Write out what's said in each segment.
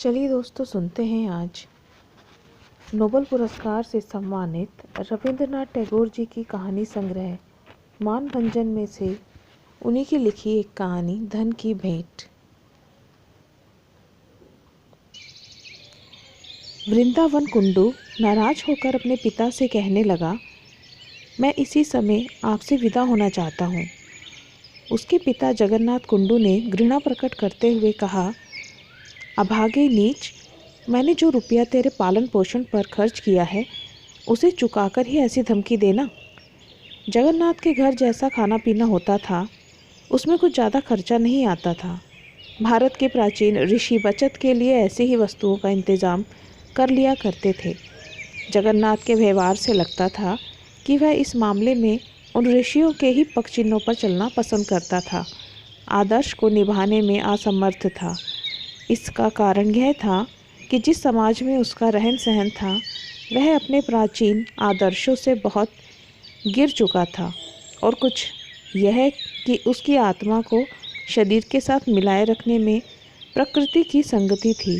चलिए दोस्तों, सुनते हैं आज नोबेल पुरस्कार से सम्मानित रविंद्रनाथ टैगोर जी की कहानी संग्रह मानभंजन में से उन्हीं की लिखी एक कहानी धन की भेंट। वृंदावन कुंडू नाराज होकर अपने पिता से कहने लगा, मैं इसी समय आपसे विदा होना चाहता हूँ। उसके पिता जगन्नाथ कुंडू ने घृणा प्रकट करते हुए कहा, अभागे नीच, मैंने जो रुपया तेरे पालन पोषण पर खर्च किया है उसे चुकाकर ही ऐसी धमकी देना। जगन्नाथ के घर जैसा खाना पीना होता था उसमें कुछ ज़्यादा खर्चा नहीं आता था। भारत के प्राचीन ऋषि बचत के लिए ऐसी ही वस्तुओं का इंतज़ाम कर लिया करते थे। जगन्नाथ के व्यवहार से लगता था कि वह इस मामले में उन ऋषियों के ही पक्षचिन्हों पर चलना पसंद करता था, आदर्श को निभाने में असमर्थ था। इसका कारण यह था कि जिस समाज में उसका रहन सहन था वह अपने प्राचीन आदर्शों से बहुत गिर चुका था, और कुछ यह कि उसकी आत्मा को शरीर के साथ मिलाए रखने में प्रकृति की संगति थी।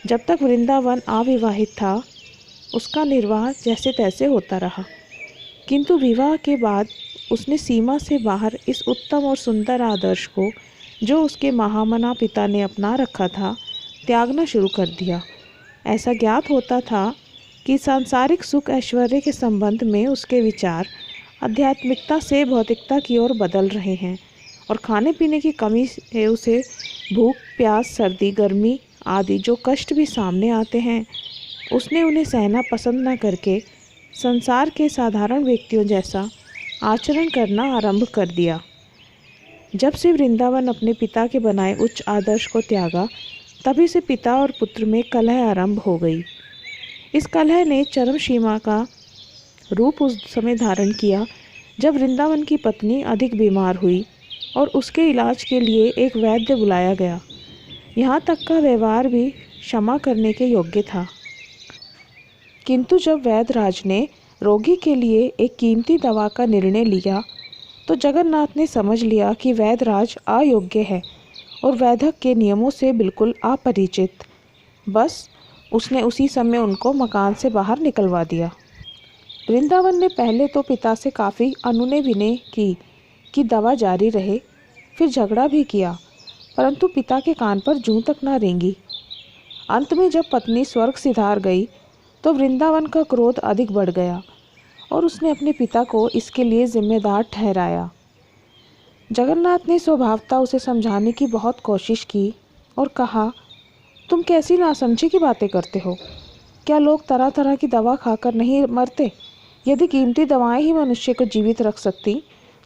जब तक वृंदावन अविवाहित था उसका निर्वाह जैसे तैसे होता रहा, किंतु विवाह के बाद उसने सीमा से बाहर इस उत्तम और सुंदर आदर्श को, जो उसके महामना पिता ने अपना रखा था, त्यागना शुरू कर दिया। ऐसा ज्ञात होता था कि सांसारिक सुख ऐश्वर्य के संबंध में उसके विचार आध्यात्मिकता से भौतिकता की ओर बदल रहे हैं, और खाने पीने की कमी से उसे भूख प्यास सर्दी गर्मी आदि जो कष्ट भी सामने आते हैं उसने उन्हें सहना पसंद न करके संसार के साधारण व्यक्तियों जैसा आचरण करना आरंभ कर दिया। जब से वृंदावन अपने पिता के बनाए उच्च आदर्श को त्यागा, तभी से पिता और पुत्र में कलह आरंभ हो गई। इस कलह ने चरम सीमा का रूप उस समय धारण किया जब वृंदावन की पत्नी अधिक बीमार हुई और उसके इलाज के लिए एक वैद्य बुलाया गया। यहाँ तक का व्यवहार भी क्षमा करने के योग्य था, किंतु जब वैद्यराज ने रोगी के लिए एक कीमती दवा का निर्णय लिया तो जगन्नाथ ने समझ लिया कि वैद्यराज अयोग्य है और वैद्यक के नियमों से बिल्कुल अपरिचित। बस उसने उसी समय उनको मकान से बाहर निकलवा दिया। वृंदावन ने पहले तो पिता से काफ़ी अनुनय विनय की कि दवा जारी रहे, फिर झगड़ा भी किया, परंतु पिता के कान पर जूं तक ना रेंगी। अंत में जब पत्नी स्वर्ग सिधार गई तो वृंदावन का क्रोध अधिक बढ़ गया और उसने अपने पिता को इसके लिए जिम्मेदार ठहराया। जगन्नाथ ने स्वभावतः उसे समझाने की बहुत कोशिश की और कहा, तुम कैसी नासमझी की बातें करते हो? क्या लोग तरह तरह की दवा खाकर नहीं मरते? यदि कीमती दवाएं ही मनुष्य को जीवित रख सकती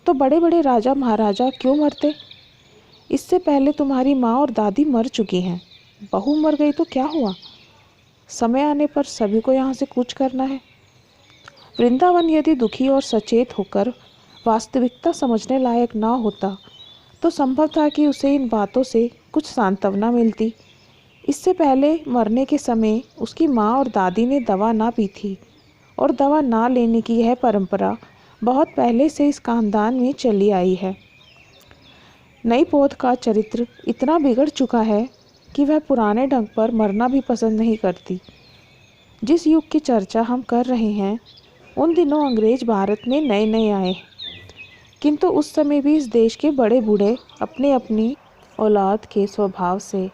तो बड़े बड़े राजा महाराजा क्यों मरते? इससे पहले तुम्हारी माँ और दादी मर चुकी हैं, बहू मर गई तो क्या हुआ? समय आने पर सभी को यहाँ से कूच करना है। वृंदावन यदि दुखी और सचेत होकर वास्तविकता समझने लायक ना होता तो संभव था कि उसे इन बातों से कुछ सांत्वना मिलती। इससे पहले मरने के समय उसकी माँ और दादी ने दवा ना पी थी, और दवा ना लेने की यह परंपरा बहुत पहले से इस खानदान में चली आई है। नई पौध का चरित्र इतना बिगड़ चुका है कि वह पुराने ढंग पर मरना भी पसंद नहीं करती। जिस युग की चर्चा हम कर रहे हैं उन दिनों अंग्रेज भारत में नए नए आए, किंतु उस समय भी इस देश के बड़े बूढ़े अपने अपनी औलाद के स्वभाव से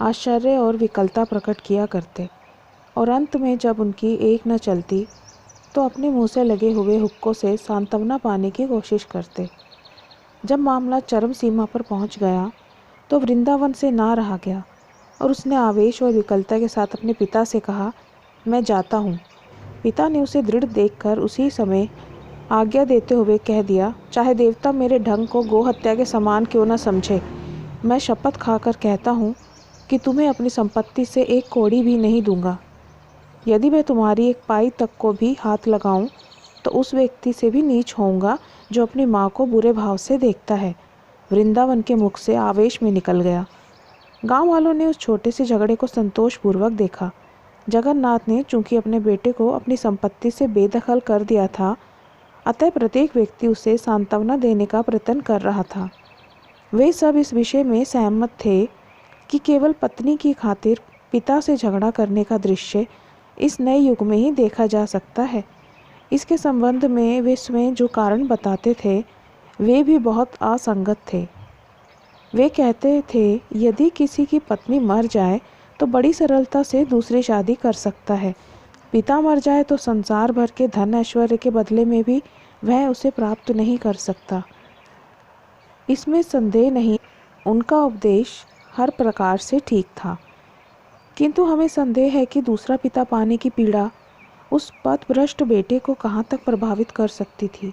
आश्चर्य और विकलता प्रकट किया करते, और अंत में जब उनकी एक न चलती तो अपने मुंह से लगे हुए हुक्कों से सांत्वना पाने की कोशिश करते। जब मामला चरम सीमा पर पहुंच गया तो वृंदावन से ना रहा गया और उसने आवेश और विकलता के साथ अपने पिता से कहा, मैं जाता हूँ। पिता ने उसे दृढ़ देखकर उसी समय आज्ञा देते हुए कह दिया, चाहे देवता मेरे ढंग को गो हत्या के समान क्यों न समझे, मैं शपथ खाकर कहता हूँ कि तुम्हें अपनी संपत्ति से एक कौड़ी भी नहीं दूंगा। यदि मैं तुम्हारी एक पाई तक को भी हाथ लगाऊं तो उस व्यक्ति से भी नीच होऊंगा जो अपनी माँ को बुरे भाव से देखता है। वृंदावन के मुख से आवेश में निकल गया। गांव वालों ने उस छोटे से झगड़े को संतोषपूर्वक देखा। जगन्नाथ ने चूंकि अपने बेटे को अपनी संपत्ति से बेदखल कर दिया था, अतः प्रत्येक व्यक्ति उसे सांत्वना देने का प्रयत्न कर रहा था। वे सब इस विषय में सहमत थे कि केवल पत्नी की खातिर पिता से झगड़ा करने का दृश्य इस नए युग में ही देखा जा सकता है। इसके संबंध में वे स्वयं जो कारण बताते थे वे भी बहुत असंगत थे। वे कहते थे यदि किसी की पत्नी मर जाए तो बड़ी सरलता से दूसरी शादी कर सकता है, पिता मर जाए तो संसार भर के धन ऐश्वर्य के बदले में भी वह उसे प्राप्त नहीं कर सकता। इसमें संदेह नहीं, उनका उपदेश हर प्रकार से ठीक था, किंतु हमें संदेह है कि दूसरा पिता पाने की पीड़ा उस पथभ्रष्ट बेटे को कहाँ तक प्रभावित कर सकती थी।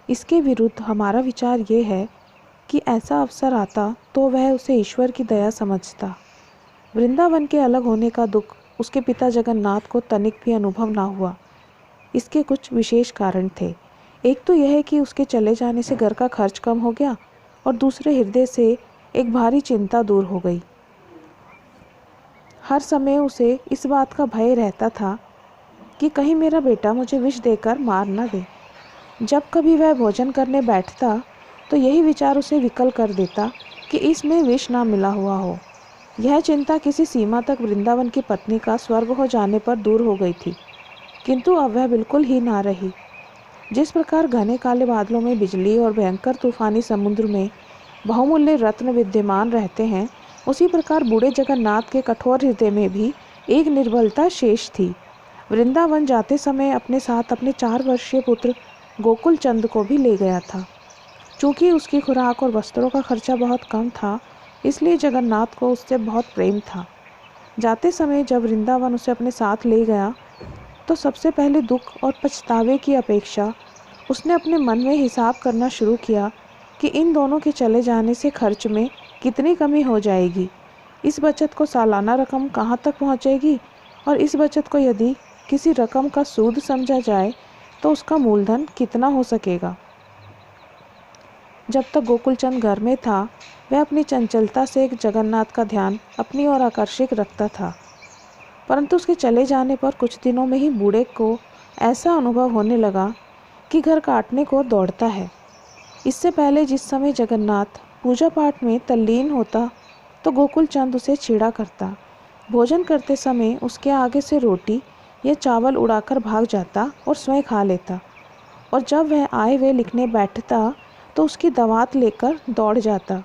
इसके विरुद्ध हमारा विचार ये है कि ऐसा अवसर आता तो वह उसे ईश्वर की दया समझता। वृंदावन के अलग होने का दुख उसके पिता जगन्नाथ को तनिक भी अनुभव ना हुआ। इसके कुछ विशेष कारण थे। एक तो यह है कि उसके चले जाने से घर का खर्च कम हो गया और दूसरे हृदय से एक भारी चिंता दूर हो गई। हर समय उसे इस बात का भय रहता था कि कहीं मेरा बेटा मुझे विष देकर मार न दे। जब कभी वह भोजन करने बैठता तो यही विचार उसे विकल कर देता कि इसमें विष ना मिला हुआ हो। यह चिंता किसी सीमा तक वृंदावन की पत्नी का स्वर्ग हो जाने पर दूर हो गई थी, किंतु अब वह बिल्कुल ही ना रही। जिस प्रकार घने काले बादलों में बिजली और भयंकर तूफानी समुद्र में बहुमूल्य रत्न विद्यमान रहते हैं, उसी प्रकार बूढ़े जगन्नाथ के कठोर हृदय में भी एक निर्बलता शेष थी। वृंदावन जाते समय अपने साथ अपने 4 वर्षीय पुत्र गोकुल चंद को भी ले गया था। चूँकि उसकी खुराक और वस्त्रों का खर्चा बहुत कम था, इसलिए जगन्नाथ को उससे बहुत प्रेम था। जाते समय जब वृंदावन उसे अपने साथ ले गया तो सबसे पहले दुख और पछतावे की अपेक्षा उसने अपने मन में हिसाब करना शुरू किया कि इन दोनों के चले जाने से खर्च में कितनी कमी हो जाएगी, इस बचत को सालाना रकम कहाँ तक पहुँचेगी और इस बचत को यदि किसी रकम का सूद समझा जाए तो उसका मूलधन कितना हो सकेगा। जब तक गोकुलचंद घर में था वह अपनी चंचलता से एक जगन्नाथ का ध्यान अपनी ओर आकर्षित रखता था, परंतु उसके चले जाने पर कुछ दिनों में ही बूढ़े को ऐसा अनुभव होने लगा कि घर काटने को दौड़ता है। इससे पहले जिस समय जगन्नाथ पूजा पाठ में तल्लीन होता तो गोकुलचंद उसे छेड़ा करता। भोजन करते समय उसके आगे से रोटी या चावल उड़ाकर भाग जाता और स्वयं खा लेता, और जब वह आए वे लिखने बैठता तो उसकी दवात लेकर दौड़ जाता।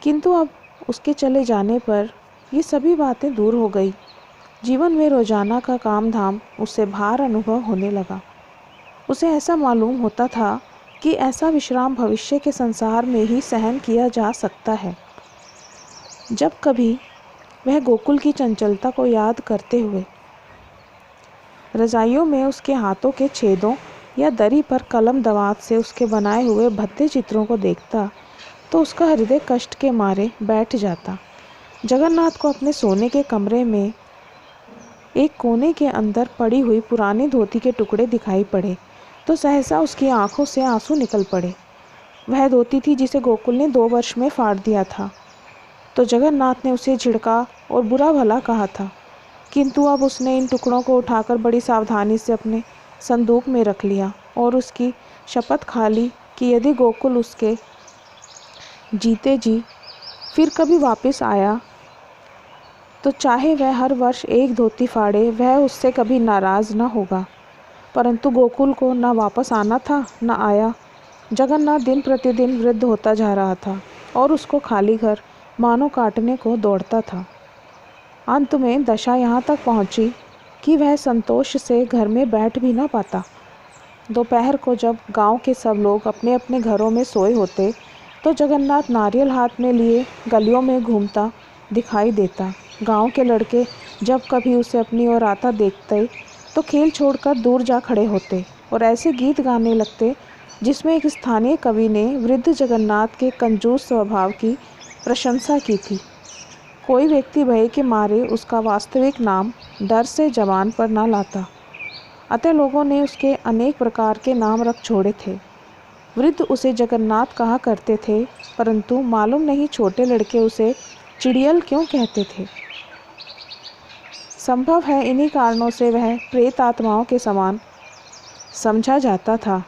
किंतु अब उसके चले जाने पर ये सभी बातें दूर हो गई। जीवन में रोजाना का काम धाम उससे भार अनुभव होने लगा। उसे ऐसा मालूम होता था कि ऐसा विश्राम भविष्य के संसार में ही सहन किया जा सकता है। जब कभी वह गोकुल की चंचलता को याद करते हुए रजाइयों में उसके हाथों के छेदों या दरी पर कलम दवात से उसके बनाए हुए भद्दे चित्रों को देखता तो उसका हृदय कष्ट के मारे बैठ जाता। जगन्नाथ को अपने सोने के कमरे में एक कोने के अंदर पड़ी हुई पुरानी धोती के टुकड़े दिखाई पड़े तो सहसा उसकी आंखों से आंसू निकल पड़े। वह धोती थी जिसे गोकुल ने 2 वर्ष में फाड़ दिया था, तो जगन्नाथ ने उसे झिड़का और बुरा भला कहा था, किंतु अब उसने इन टुकड़ों को उठाकर बड़ी सावधानी से अपने संदूक में रख लिया और उसकी शपथ खा ली कि यदि गोकुल उसके जीते जी फिर कभी वापस आया तो चाहे वह हर वर्ष एक धोती फाड़े, वह उससे कभी नाराज़ न होगा। परंतु गोकुल को न वापस आना था न आया। जगन्नाथ दिन प्रतिदिन वृद्ध होता जा रहा था और उसको खाली घर मानो काटने को दौड़ता था। अंत में दशा यहाँ तक पहुँची कि वह संतोष से घर में बैठ भी न पाता। दोपहर को जब गांव के सब लोग अपने अपने घरों में सोए होते तो जगन्नाथ नारियल हाथ में लिए गलियों में घूमता दिखाई देता। गांव के लड़के जब कभी उसे अपनी ओर आता देखते तो खेल छोड़कर दूर जा खड़े होते और ऐसे गीत गाने लगते जिसमें एक स्थानीय कवि ने वृद्ध जगन्नाथ के कंजूस स्वभाव की प्रशंसा की थी। कोई व्यक्ति भय के मारे उसका वास्तविक नाम डर से जबान पर ना लाता, अतः लोगों ने उसके अनेक प्रकार के नाम रख छोड़े थे। वृद्ध उसे जगन्नाथ कहा करते थे, परंतु मालूम नहीं छोटे लड़के उसे चिड़ियल क्यों कहते थे। संभव है इन्हीं कारणों से वह प्रेत आत्माओं के समान समझा जाता था,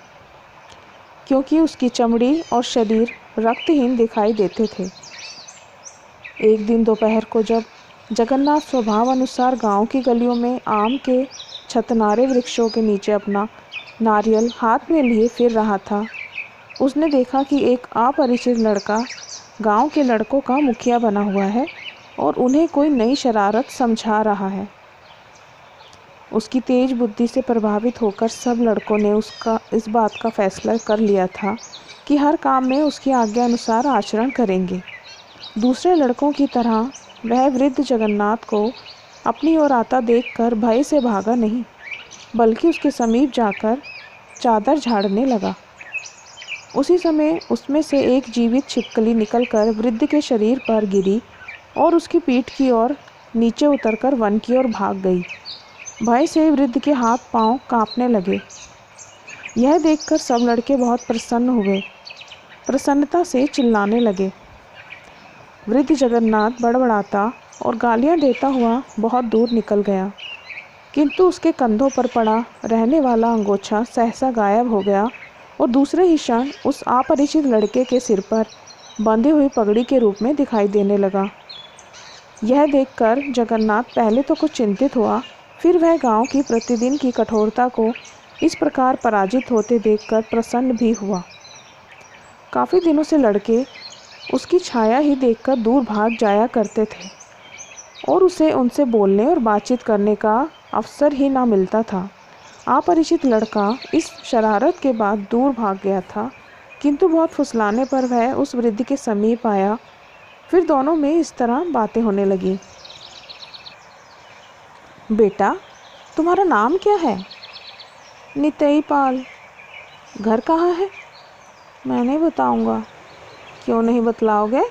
क्योंकि उसकी चमड़ी और शरीर रक्तहीन दिखाई देते थे। एक दिन दोपहर को जब जगन्नाथ स्वभाव अनुसार गांव की गलियों में आम के छतनारे वृक्षों के नीचे अपना नारियल हाथ में लिए फिर रहा था, उसने देखा कि एक अपरिचित लड़का गांव के लड़कों का मुखिया बना हुआ है और उन्हें कोई नई शरारत समझा रहा है। उसकी तेज बुद्धि से प्रभावित होकर सब लड़कों ने इस बात का फैसला कर लिया था कि हर काम में उसकी आज्ञा अनुसार आचरण करेंगे। दूसरे लड़कों की तरह वह वृद्ध जगन्नाथ को अपनी ओर आता देखकर भय से भागा नहीं, बल्कि उसके समीप जाकर चादर झाड़ने लगा। उसी समय उसमें से एक जीवित छिपकली निकलकर वृद्ध के शरीर पर गिरी और उसकी पीठ की ओर नीचे उतरकर वन की ओर भाग गई। भय से वृद्ध के हाथ पांव कांपने लगे। यह देखकर सब लड़के बहुत प्रसन्न हुए, प्रसन्नता से चिल्लाने लगे। वृद्ध जगन्नाथ बड़बड़ाता और गालियां देता हुआ बहुत दूर निकल गया, किंतु उसके कंधों पर पड़ा रहने वाला अंगोछा सहसा गायब हो गया और दूसरे ही क्षण उस अपरिचित लड़के के सिर पर बंधी हुई पगड़ी के रूप में दिखाई देने लगा। यह देखकर जगन्नाथ पहले तो कुछ चिंतित हुआ, फिर वह गांव की प्रतिदिन की कठोरता को इस प्रकार पराजित होते देखकर प्रसन्न भी हुआ। काफ़ी दिनों से लड़के उसकी छाया ही देखकर दूर भाग जाया करते थे और उसे उनसे बोलने और बातचीत करने का अवसर ही ना मिलता था। अपरिचित लड़का इस शरारत के बाद दूर भाग गया था, किंतु बहुत फुसलाने पर वह उस वृद्ध के समीप आया। फिर दोनों में इस तरह बातें होने लगी। बेटा, तुम्हारा नाम क्या है? नितई पाल। घर कहाँ है? मैं नहीं बताऊंगा। क्यों नहीं बतलाओगे?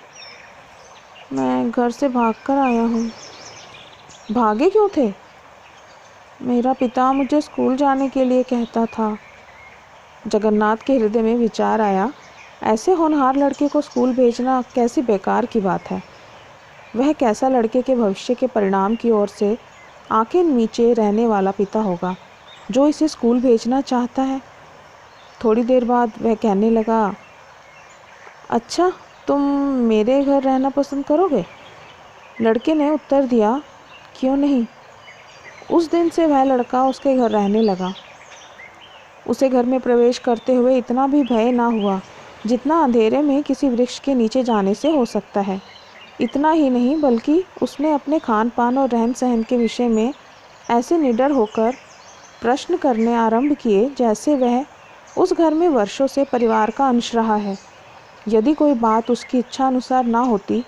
मैं घर से भागकर आया हूँ। भागे क्यों थे? मेरा पिता मुझे स्कूल जाने के लिए कहता था। जगन्नाथ के हृदय में विचार आया, ऐसे होनहार लड़के को स्कूल भेजना कैसी बेकार की बात है। वह कैसा लड़के के भविष्य के परिणाम की ओर से आंखें नीचे रहने वाला पिता होगा जो इसे स्कूल भेजना चाहता है। थोड़ी देर बाद वह कहने लगा, अच्छा, तुम मेरे घर रहना पसंद करोगे? लड़के ने उत्तर दिया, क्यों नहीं। उस दिन से वह लड़का उसके घर रहने लगा। उसे घर में प्रवेश करते हुए इतना भी भय ना हुआ जितना अंधेरे में किसी वृक्ष के नीचे जाने से हो सकता है। इतना ही नहीं, बल्कि उसने अपने खान पान और रहन सहन के विषय में ऐसे निडर होकर प्रश्न करने आरंभ किए जैसे वह उस घर में वर्षों से परिवार का अंश रहा है। यदि कोई बात उसकी इच्छा अनुसार ना होती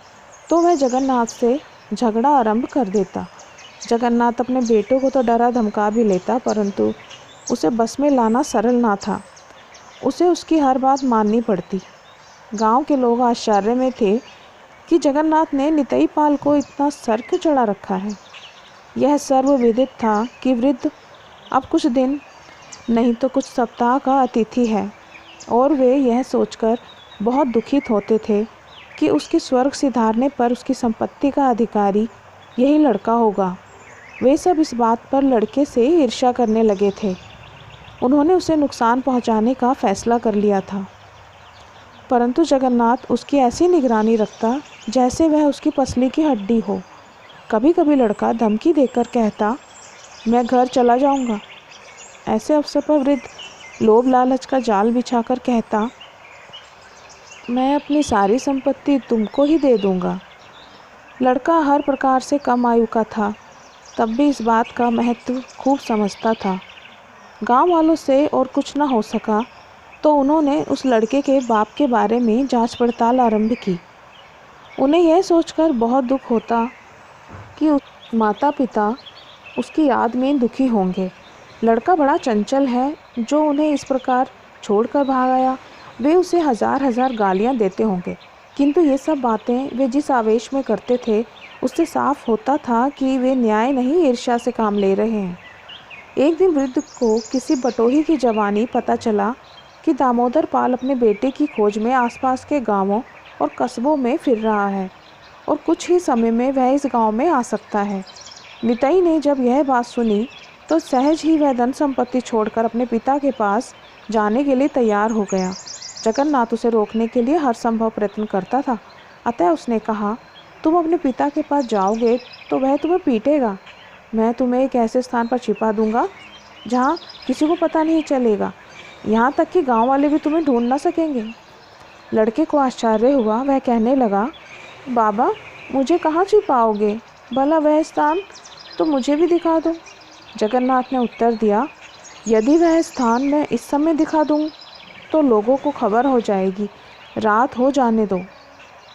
तो वह जगन्नाथ से झगड़ा आरंभ कर देता। जगन्नाथ अपने बेटों को तो डरा धमका भी लेता, परंतु उसे बस में लाना सरल ना था। उसे उसकी हर बात माननी पड़ती। गांव के लोग आश्चर्य में थे कि जगन्नाथ ने नितई पाल को इतना सर क्यों चढ़ा रखा है। यह सर्वविदित था कि वृद्ध अब कुछ दिन नहीं तो कुछ सप्ताह का अतिथि है और वे यह सोचकर बहुत दुखित होते थे कि उसके स्वर्ग सिधारने पर उसकी संपत्ति का अधिकारी यही लड़का होगा। वे सब इस बात पर लड़के से ईर्ष्या करने लगे थे। उन्होंने उसे नुकसान पहुंचाने का फैसला कर लिया था, परंतु जगन्नाथ उसकी ऐसी निगरानी रखता जैसे वह उसकी पसली की हड्डी हो। कभी कभी लड़का धमकी देकर कहता, मैं घर चला जाऊंगा। ऐसे अवसर पर वृद्ध लोभ लालच का जाल बिछाकर कहता, मैं अपनी सारी संपत्ति तुमको ही दे दूंगा। लड़का हर प्रकार से कम आयु का था, तब भी इस बात का महत्व खूब समझता था। गांव वालों से और कुछ न हो सका तो उन्होंने उस लड़के के बाप के बारे में जांच पड़ताल आरंभ की। उन्हें यह सोचकर बहुत दुख होता कि माता पिता उसकी याद में दुखी होंगे। लड़का बड़ा चंचल है जो उन्हें इस प्रकार छोड़कर भाग आया। वे उसे हजार हजार गालियां देते होंगे, किंतु ये सब बातें वे जिस आवेश में करते थे उससे साफ होता था कि वे न्याय नहीं ईर्ष्या से काम ले रहे हैं। एक दिन वृद्ध को किसी बटोही की जवानी पता चला कि दामोदर पाल अपने बेटे की खोज में आसपास के गांवों और कस्बों में फिर रहा है और कुछ ही समय में वह इस गांव में आ सकता है। नितई ने जब यह बात सुनी तो सहज ही वह धन संपत्ति छोड़कर अपने पिता के पास जाने के लिए तैयार हो गया। जगन्नाथ उसे रोकने के लिए हर संभव प्रयत्न करता था, अतः उसने कहा, तुम अपने पिता के पास जाओगे तो वह तुम्हें पीटेगा। मैं तुम्हें एक ऐसे स्थान पर छिपा दूंगा जहाँ किसी को पता नहीं चलेगा, यहाँ तक कि गांव वाले भी तुम्हें ढूंढ ना सकेंगे। लड़के को आश्चर्य हुआ। वह कहने लगा, बाबा मुझे कहाँ छिपाओगे? भला वह स्थान तो मुझे भी दिखा दो। जगन्नाथ ने उत्तर दिया, यदि वह स्थान मैं इस समय दिखा दूँ तो लोगों को खबर हो जाएगी। रात हो जाने दो।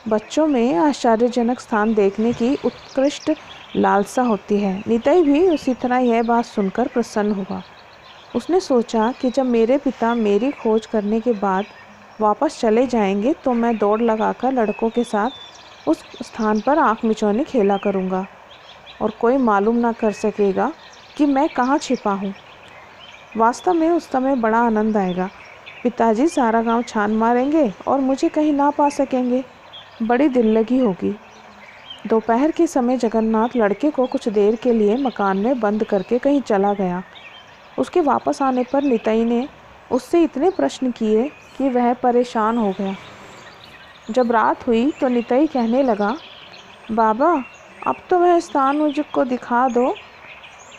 बच्चों में आश्चर्यजनक स्थान देखने की उत्कृष्ट लालसा होती है। निताई भी उसी तरह यह बात सुनकर प्रसन्न हुआ। उसने सोचा कि जब मेरे पिता मेरी खोज करने के बाद वापस चले जाएंगे तो मैं दौड़ लगाकर लड़कों के साथ उस स्थान पर आँख मिचौनी खेला करूँगा और कोई मालूम ना कर सकेगा कि मैं कहाँ छिपा हूँ। वास्तव में उस समय बड़ा आनंद आएगा। पिताजी सारा गांव छान मारेंगे और मुझे कहीं ना पा सकेंगे। बड़ी दिल लगी होगी। दोपहर के समय जगन्नाथ लड़के को कुछ देर के लिए मकान में बंद करके कहीं चला गया। उसके वापस आने पर निताई ने उससे इतने प्रश्न किए कि वह परेशान हो गया। जब रात हुई तो निताई कहने लगा, बाबा अब तो वह स्थान मुझको दिखा दो।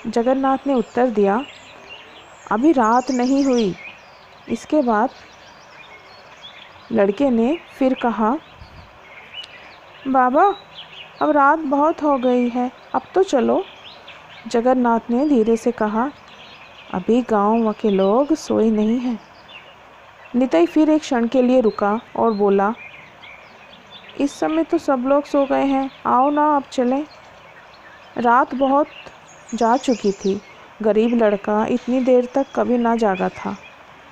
जगन्नाथ ने उत्तर दिया, अभी रात नहीं हुई। इसके बाद लड़के ने फिर कहा, बाबा अब रात बहुत हो गई है, अब तो चलो। जगन्नाथ ने धीरे से कहा, अभी गांव के लोग सोए नहीं हैं। निताई फिर एक क्षण के लिए रुका और बोला, इस समय तो सब लोग सो गए हैं, आओ ना अब चलें। रात बहुत जा चुकी थी। गरीब लड़का इतनी देर तक कभी ना जागा था,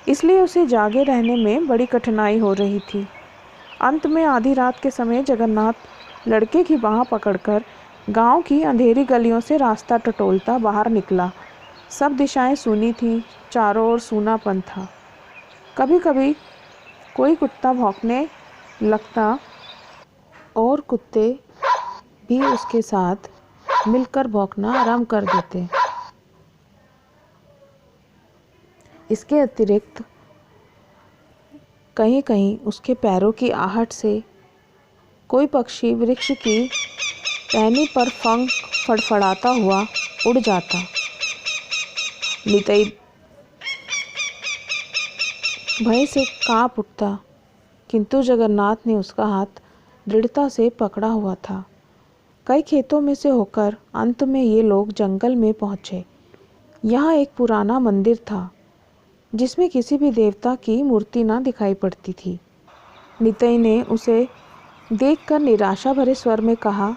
इसलिए उसे जागे रहने में बड़ी कठिनाई हो रही थी। अंत में आधी रात के समय जगन्नाथ लड़के की बाँह पकड़कर गांव की अंधेरी गलियों से रास्ता टटोलता बाहर निकला। सब दिशाएं सूनी थीं, चारों ओर सूनापन था। कभी कभी कोई कुत्ता भौंकने लगता और कुत्ते भी उसके साथ मिलकर भौंकना आराम कर देते। इसके अतिरिक्त कहीं कहीं उसके पैरों की आहट से कोई पक्षी वृक्ष की टहनी पर पंख फड़फड़ाता हुआ उड़ जाता। निताई भय से कांप उठता, किंतु जगन्नाथ ने उसका हाथ दृढ़ता से पकड़ा हुआ था। कई खेतों में से होकर अंत में ये लोग जंगल में पहुँचे। यहाँ एक पुराना मंदिर था जिसमें किसी भी देवता की मूर्ति ना दिखाई पड़ती थी। निताई ने उसे देखकर निराशा भरे स्वर में कहा,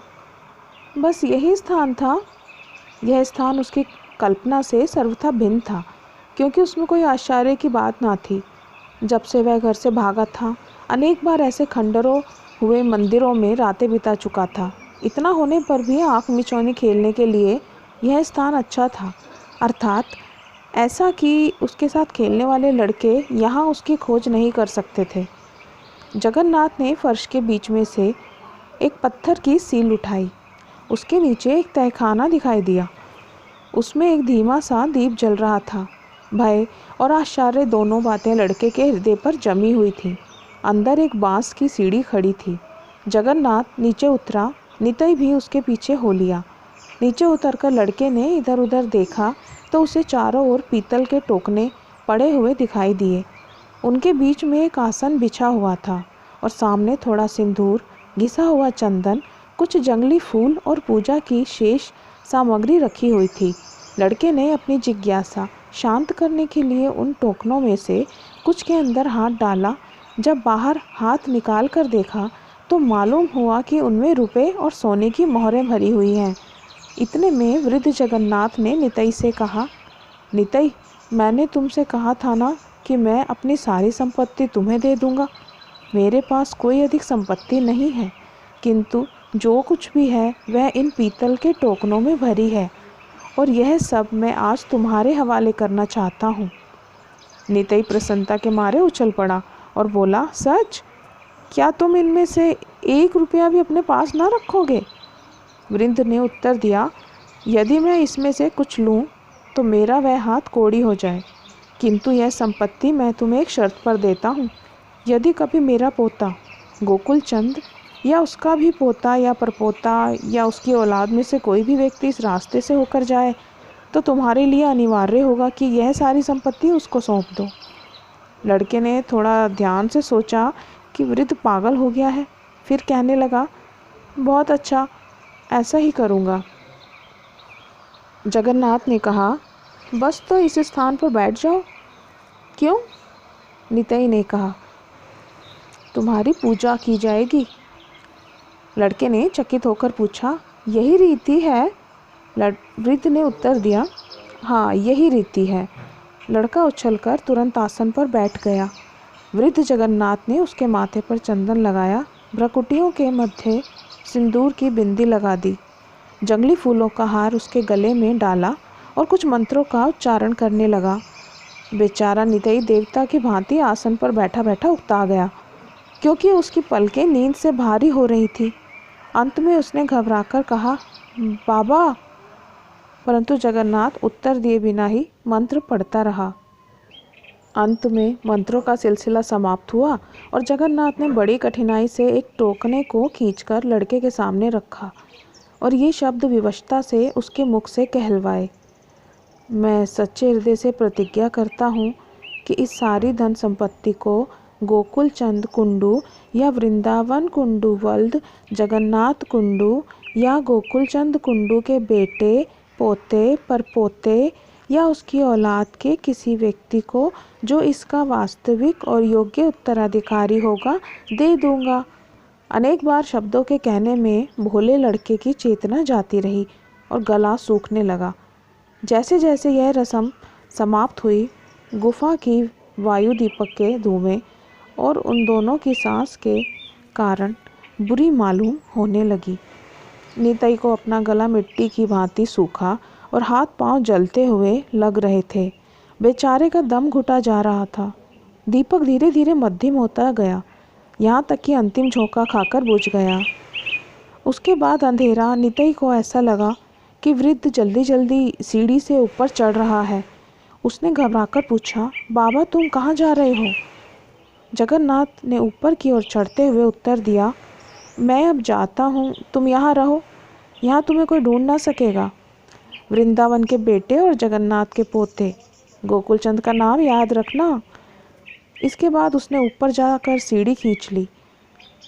बस यही स्थान था। यह स्थान उसकी कल्पना से सर्वथा भिन्न था, क्योंकि उसमें कोई आश्चर्य की बात ना थी। जब से वह घर से भागा था, अनेक बार ऐसे खंडरों हुए मंदिरों में रातें बिता चुका था। इतना होने पर भी आँख मिचौनी खेलने के लिए यह स्थान अच्छा था, अर्थात ऐसा कि उसके साथ खेलने वाले लड़के यहाँ उसकी खोज नहीं कर सकते थे। जगन्नाथ ने फर्श के बीच में से एक पत्थर की सील उठाई। उसके नीचे एक तहखाना दिखाई दिया। उसमें एक धीमा सा दीप जल रहा था। भय और आश्चर्य दोनों बातें लड़के के हृदय पर जमी हुई थीं। अंदर एक बांस की सीढ़ी खड़ी थी। जगन्नाथ नीचे उतरा। निताई भी उसके पीछे हो लिया। नीचे उतरकर लड़के ने इधर उधर देखा तो उसे चारों ओर पीतल के टोकने पड़े हुए दिखाई दिए। उनके बीच में एक आसन बिछा हुआ था और सामने थोड़ा सिंदूर, घिसा हुआ चंदन, कुछ जंगली फूल और पूजा की शेष सामग्री रखी हुई थी। लड़के ने अपनी जिज्ञासा शांत करने के लिए उन टोकनों में से कुछ के अंदर हाथ डाला। जब बाहर हाथ निकाल कर देखा तो मालूम हुआ कि उनमें रुपए और सोने की मोहरें भरी हुई हैं। इतने में वृद्ध जगन्नाथ ने निताई से कहा, निताई, मैंने तुमसे कहा था ना कि मैं अपनी सारी संपत्ति तुम्हें दे दूंगा। मेरे पास कोई अधिक संपत्ति नहीं है, किंतु जो कुछ भी है वह इन पीतल के टोकनों में भरी है और यह सब मैं आज तुम्हारे हवाले करना चाहता हूँ। निताई प्रसन्नता के मारे उछल पड़ा और बोला, सच? क्या तुम इनमें से 1 रुपया भी अपने पास ना रखोगे? वृद्ध ने उत्तर दिया, यदि मैं इसमें से कुछ लूँ तो मेरा वह हाथ कोड़ी हो जाए, किंतु यह संपत्ति मैं तुम्हें एक शर्त पर देता हूँ। यदि कभी मेरा पोता गोकुल चंद या उसका भी पोता या परपोता या उसकी औलाद में से कोई भी व्यक्ति इस रास्ते से होकर जाए तो तुम्हारे लिए अनिवार्य होगा कि यह सारी संपत्ति उसको सौंप दो। लड़के ने थोड़ा ध्यान से सोचा कि वृद्ध पागल हो गया है। फिर कहने लगा, बहुत अच्छा, ऐसा ही करूँगा। जगन्नाथ ने कहा, बस तो इस स्थान पर बैठ जाओ। क्यों? निताई ने कहा, तुम्हारी पूजा की जाएगी। लड़के ने चकित होकर पूछा, यही रीति है? वृद्ध ने उत्तर दिया, हाँ, यही रीति है। लड़का उछलकर तुरंत आसन पर बैठ गया। वृद्ध जगन्नाथ ने उसके माथे पर चंदन लगाया, भ्रकुटियों के मध्य सिंदूर की बिंदी लगा दी, जंगली फूलों का हार उसके गले में डाला और कुछ मंत्रों का उच्चारण करने लगा। बेचारा निताई देवता की भांति आसन पर बैठा बैठा उकता गया, क्योंकि उसकी पलकें नींद से भारी हो रही थी। अंत में उसने घबराकर कहा, बाबा, परंतु जगन्नाथ उत्तर दिए बिना ही मंत्र पढ़ता रहा। अंत में मंत्रों का सिलसिला समाप्त हुआ और जगन्नाथ ने बड़ी कठिनाई से एक टोकने को खींचकर लड़के के सामने रखा और ये शब्द विवशता से उसके मुख से कहलवाए, मैं सच्चे हृदय से प्रतिज्ञा करता हूँ कि इस सारी धन संपत्ति को गोकुल चंद कुंडू या वृंदावन कुंडू वल्द जगन्नाथ कुंडू या गोकुल चंद कुंडू के बेटे, पोते, परपोते या उसकी औलाद के किसी व्यक्ति को जो इसका वास्तविक और योग्य उत्तराधिकारी होगा दे दूंगा। अनेक बार शब्दों के कहने में भोले लड़के की चेतना जाती रही और गला सूखने लगा। जैसे जैसे यह रस्म समाप्त हुई, गुफा की वायु दीपक के धुएं और उन दोनों की सांस के कारण बुरी मालूम होने लगी। निताई को अपना गला मिट्टी की भांति सूखा और हाथ पांव जलते हुए लग रहे थे। बेचारे का दम घुटा जा रहा था। दीपक धीरे धीरे मध्यम होता गया, यहाँ तक कि अंतिम झोंका खाकर बुझ गया। उसके बाद अंधेरा। निताई को ऐसा लगा कि वृद्ध जल्दी जल्दी सीढ़ी से ऊपर चढ़ रहा है। उसने घबराकर पूछा, बाबा, तुम कहाँ जा रहे हो? जगन्नाथ ने ऊपर की ओर चढ़ते हुए उत्तर दिया, मैं अब जाता हूँ, तुम यहाँ रहो, यहाँ तुम्हें कोई ढूंढ ना सकेगा। वृंदावन के बेटे और जगन्नाथ के पोते, गोकुल चंद का नाम याद रखना। इसके बाद उसने ऊपर जाकर सीढ़ी खींच ली।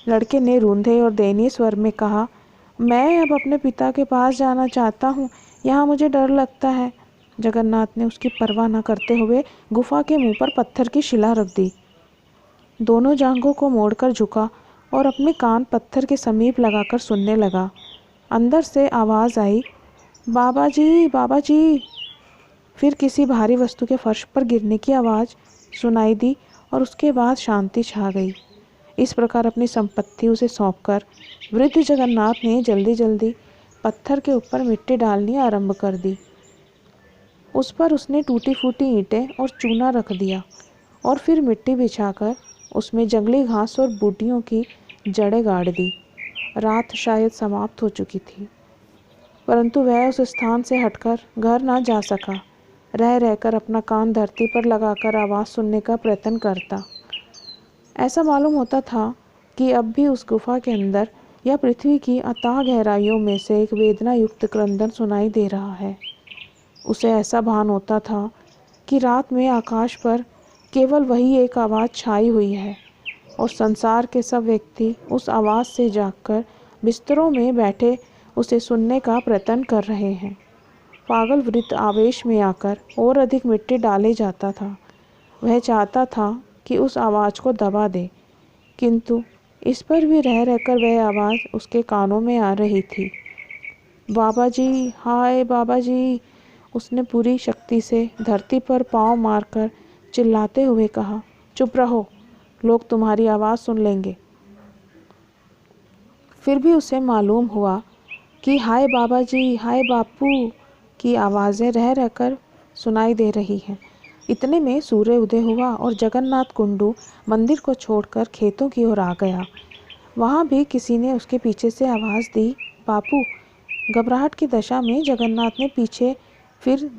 लड़के ने रूंधे और दयनीय स्वर में कहा, मैं अब अपने पिता के पास जाना चाहता हूँ, यहाँ मुझे डर लगता है। जगन्नाथ ने उसकी परवाह न करते हुए गुफा के मुंह पर पत्थर की शिला रख दी। दोनों जांघों को मोड़कर झुका और अपने कान पत्थर के समीप लगाकर सुनने लगा। अंदर से आवाज़ आई, बाबा जी, बाबा जी। फिर किसी भारी वस्तु के फर्श पर गिरने की आवाज़ सुनाई दी और उसके बाद शांति छा गई। इस प्रकार अपनी संपत्ति उसे सौंपकर वृद्ध जगन्नाथ ने जल्दी जल्दी पत्थर के ऊपर मिट्टी डालनी आरंभ कर दी। उस पर उसने टूटी फूटी ईंटें और चूना रख दिया और फिर मिट्टी बिछाकर उसमें जंगली घास और बूटियों की जड़ें गाड़ दी। रात शायद समाप्त हो चुकी थी, परंतु वह उस स्थान से हटकर घर ना जा सका। रह रहकर अपना कान धरती पर लगाकर आवाज़ सुनने का प्रयत्न करता। ऐसा मालूम होता था कि अब भी उस गुफा के अंदर या पृथ्वी की अथाह गहराइयों में से एक वेदना युक्त क्रंदन सुनाई दे रहा है। उसे ऐसा भान होता था कि रात में आकाश पर केवल वही एक आवाज़ छाई हुई है और संसार के सब व्यक्ति उस आवाज़ से जागकर बिस्तरों में बैठे उसे सुनने का प्रयत्न कर रहे हैं। पागल वृद्ध आवेश में आकर और अधिक मिट्टी डाले जाता था। वह चाहता था कि उस आवाज़ को दबा दे, किंतु इस पर भी रह रहकर वह आवाज़ उसके कानों में आ रही थी। बाबा जी, हाय बाबा जी, उसने पूरी शक्ति से धरती पर पांव मारकर चिल्लाते हुए कहा। चुप रहो, लोग तुम्हारी आवाज़ सुन लेंगे। फिर भी उसे मालूम हुआ कि हाय बाबा जी, हाय बापू की आवाज़ें रह रहकर सुनाई दे रही हैं। इतने में सूर्य उदय हुआ और जगन्नाथ कुंडू मंदिर को छोड़कर खेतों की ओर आ गया। वहाँ भी किसी ने उसके पीछे से आवाज़ दी, बापू। घबराहट की दशा में जगन्नाथ ने पीछे फिर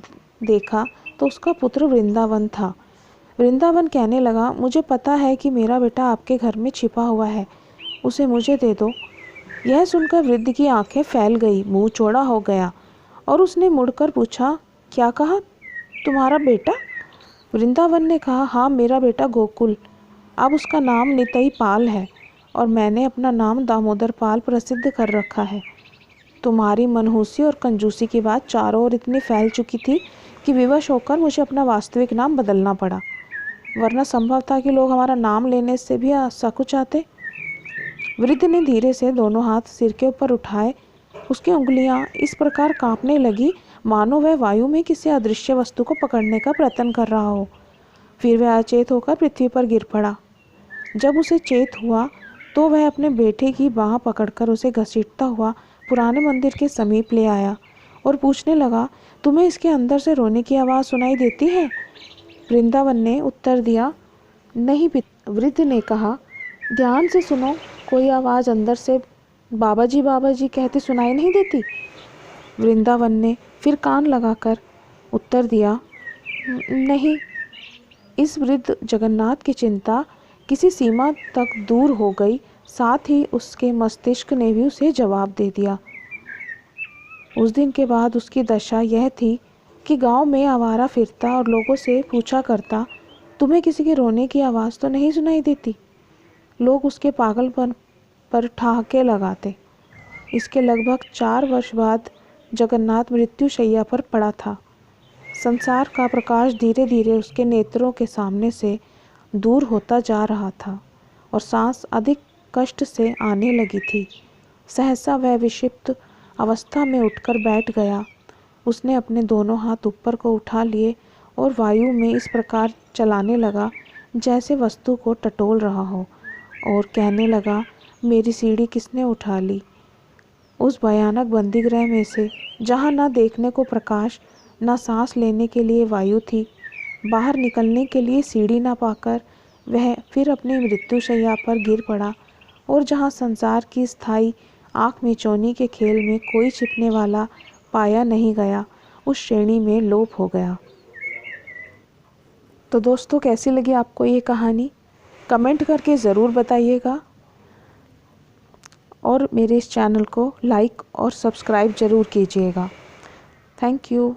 देखा तो उसका पुत्र वृंदावन था। वृंदावन कहने लगा, मुझे पता है कि मेरा बेटा आपके घर में छिपा हुआ है। उसे मुझे दे दो। यह सुनकर वृद्ध की आंखें फैल गई, मुंह चौड़ा हो गया और उसने मुड़कर पूछा, क्या कहा, तुम्हारा बेटा? वृंदावन ने कहा, हाँ, मेरा बेटा गोकुल। अब उसका नाम नितई पाल है और मैंने अपना नाम दामोदर पाल प्रसिद्ध कर रखा है। तुम्हारी मनहूसी और कंजूसी की बात चारों ओर इतनी फैल चुकी थी कि विवश होकर मुझे अपना वास्तविक नाम बदलना पड़ा, वरना संभव था कि लोग हमारा नाम लेने से भी सकुचाते। वृद्ध ने धीरे से दोनों हाथ सिर के ऊपर उठाए। उसकी उंगलियां इस प्रकार कांपने लगी मानो वह वायु में किसी अदृश्य वस्तु को पकड़ने का प्रयत्न कर रहा हो। फिर वह अचेत होकर पृथ्वी पर गिर पड़ा। जब उसे चेत हुआ तो वह अपने बेटे की बाँह पकड़कर उसे घसीटता हुआ पुराने मंदिर के समीप ले आया और पूछने लगा, तुम्हें इसके अंदर से रोने की आवाज़ सुनाई देती है? वृंदावन ने उत्तर दिया, नहीं पिता। वृद्ध ने कहा, ध्यान से सुनो, कोई आवाज़ अंदर से बाबा जी कहती सुनाई नहीं देती। वृंदावन ने फिर कान लगाकर उत्तर दिया, नहीं। इस वृद्ध जगन्नाथ की चिंता किसी सीमा तक दूर हो गई, साथ ही उसके मस्तिष्क ने भी उसे जवाब दे दिया। उस दिन के बाद उसकी दशा यह थी कि गांव में आवारा फिरता और लोगों से पूछा करता, तुम्हें किसी के रोने की आवाज़ तो नहीं सुनाई देती? लोग उसके पागलपन पर ठहाके लगाते। इसके लगभग 4 वर्ष बाद जगन्नाथ मृत्युशैया पर पड़ा था। संसार का प्रकाश धीरे धीरे उसके नेत्रों के सामने से दूर होता जा रहा था और सांस अधिक कष्ट से आने लगी थी। सहसा वह विक्षिप्त अवस्था में उठकर बैठ गया। उसने अपने दोनों हाथ ऊपर को उठा लिए और वायु में इस प्रकार चलाने लगा जैसे वस्तु को टटोल रहा हो और कहने लगा, मेरी सीढ़ी किसने उठा ली? उस भयानक बंदीगृह में से, जहाँ न देखने को प्रकाश, न सांस लेने के लिए वायु थी, बाहर निकलने के लिए सीढ़ी न पाकर वह फिर अपनी मृत्युशैया पर गिर पड़ा और जहाँ संसार की स्थायी आँख मिचौनी के खेल में कोई छिपने वाला पाया नहीं गया, उस श्रेणी में लोप हो गया। तो दोस्तों, कैसी लगी आपको ये कहानी? कमेंट करके ज़रूर बताइएगा और मेरे इस चैनल को लाइक और सब्सक्राइब ज़रूर कीजिएगा। Thank you.